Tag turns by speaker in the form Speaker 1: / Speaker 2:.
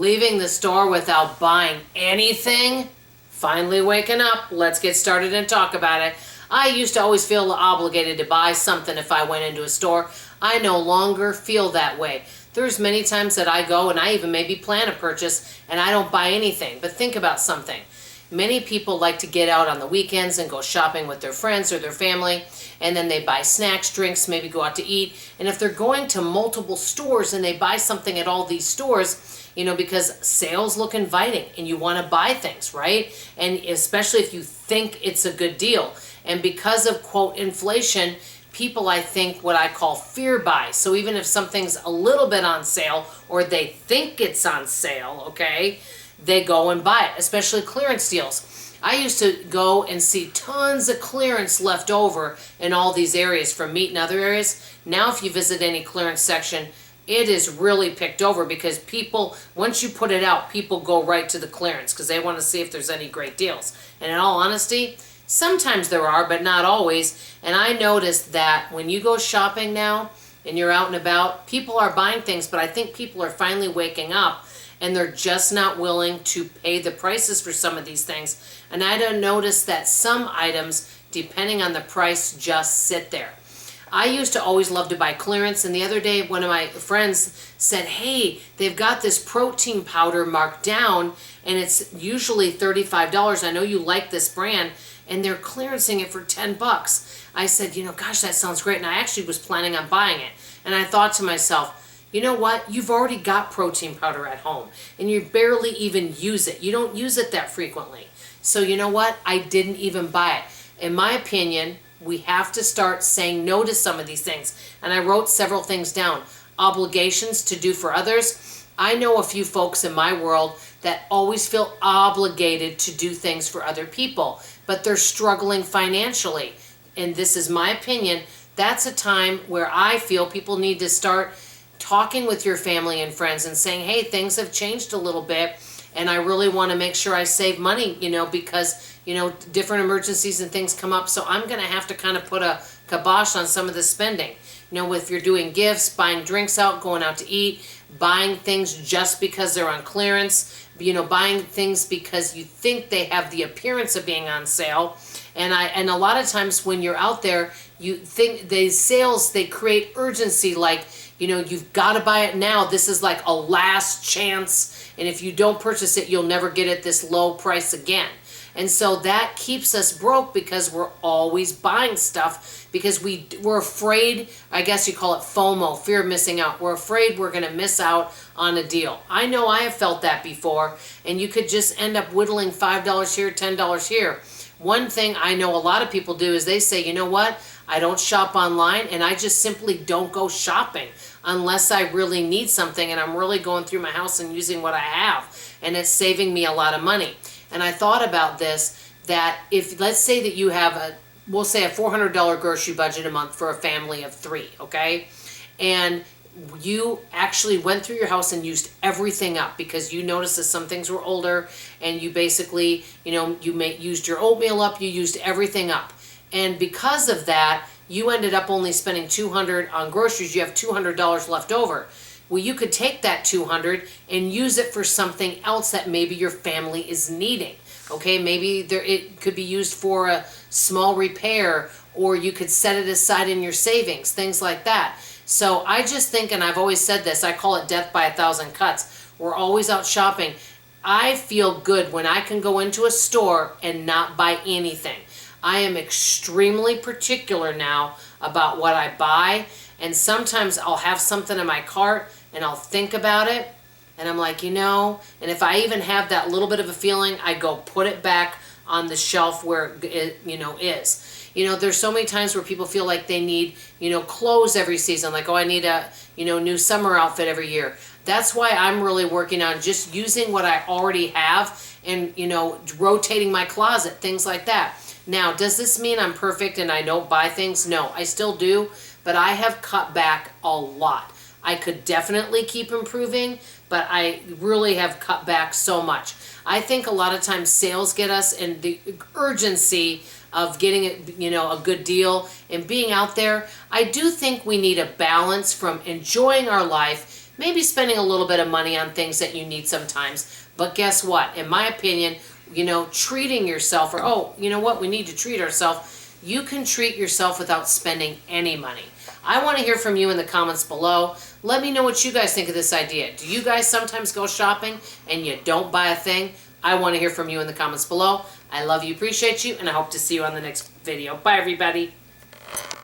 Speaker 1: Leaving the store without buying anything? Finally waking up. Let's get started and talk about it. I used to always feel obligated to buy something if I went into a store. I no longer feel that way. There's many times that I go and I even maybe plan a purchase and I don't buy anything. But think about something. Many people like to get out on the weekends and go shopping with their friends or their family, and then they buy snacks, drinks, maybe go out to eat. And if they're going to multiple stores and they buy something at all these stores, because sales look inviting and you want to buy things, right? And especially if you think it's a good deal. And because of, quote, inflation, people, I think, what I call fear buy. So even if something's a little bit on sale or they think it's on sale, okay, they go and buy it, especially clearance deals. I used to go and see tons of clearance left over in all these areas from meat and other areas. Now if you visit any clearance section, it is really picked over because people, once you put it out, people go right to the clearance because they want to see if there's any great deals. And in all honesty, sometimes there are, but not always. And I noticed that when you go shopping now and you're out and about, people are buying things, but I think people are finally waking up and they're just not willing to pay the prices for some of these things. And I don't notice that some items, depending on the price, just sit there. I used to always love to buy clearance, and the other day one of my friends said, hey, they've got this protein powder marked down and it's usually $35. I know you like this brand, and they're clearancing it for 10 bucks. I said, gosh, that sounds great. And I actually was planning on buying it. And I thought to myself, you know what? You've already got protein powder at home and you barely even use it. You don't use it that frequently. So you know what? I didn't even buy it. In my opinion, we have to start saying no to some of these things. And I wrote several things down. Obligations to do for others. I know a few folks in my world that always feel obligated to do things for other people, but they're struggling financially. And this is my opinion. That's a time where I feel people need to start talking with your family and friends and saying, hey, things have changed a little bit and I really want to make sure I save money, because different emergencies and things come up. So I'm going to have to kind of put a kibosh on some of the spending. If you're doing gifts, buying drinks out, going out to eat, buying things just because they're on clearance, buying things because you think they have the appearance of being on sale. And a lot of times when you're out there, you think these sales, they create urgency, like, you've got to buy it now. This is like a last chance. And if you don't purchase it, you'll never get it this low price again. And so that keeps us broke because we're always buying stuff because we're afraid, I guess you call it FOMO, fear of missing out. We're afraid we're going to miss out on a deal. I know I have felt that before, and you could just end up whittling $5 here, $10 here. One thing I know a lot of people do is they say, you know what? I don't shop online and I just simply don't go shopping unless I really need something and I'm really going through my house and using what I have, and it's saving me a lot of money. And I thought about this, that if, let's say that you have we'll say a $400 grocery budget a month for a family of 3, okay? And you actually went through your house and used everything up because you noticed that some things were older and you basically, you used your oatmeal up, you used everything up. And because of that, you ended up only spending $200 on groceries. You have $200 left over. Well, you could take that $200 and use it for something else that maybe your family is needing. Okay, maybe it could be used for a small repair, or you could set it aside in your savings, things like that. So I just think, and I've always said this, I call it death by 1,000 cuts. We're always out shopping. I feel good when I can go into a store and not buy anything. I am extremely particular now about what I buy, and sometimes I'll have something in my cart and I'll think about it and I'm like, and if I even have that little bit of a feeling, I go put it back on the shelf where it, is. There's so many times where people feel like they need, clothes every season, like, oh, I need a, new summer outfit every year. That's why I'm really working on just using what I already have and, rotating my closet, things like that. Now, does this mean I'm perfect and I don't buy things? No, I still do, but I have cut back a lot. I could definitely keep improving, but I really have cut back so much. I think a lot of times sales get us, and the urgency of getting a good deal and being out there. I do think we need a balance from enjoying our life, maybe spending a little bit of money on things that you need sometimes. But guess what? In my opinion, treating yourself, or, oh, you know what, we need to treat ourselves. You can treat yourself without spending any money. I want to hear from you in the comments below. Let me know what you guys think of this idea. Do you guys sometimes go shopping and you don't buy a thing? I want to hear from you in the comments below. I love you, appreciate you, and I hope to see you on the next video. Bye, everybody.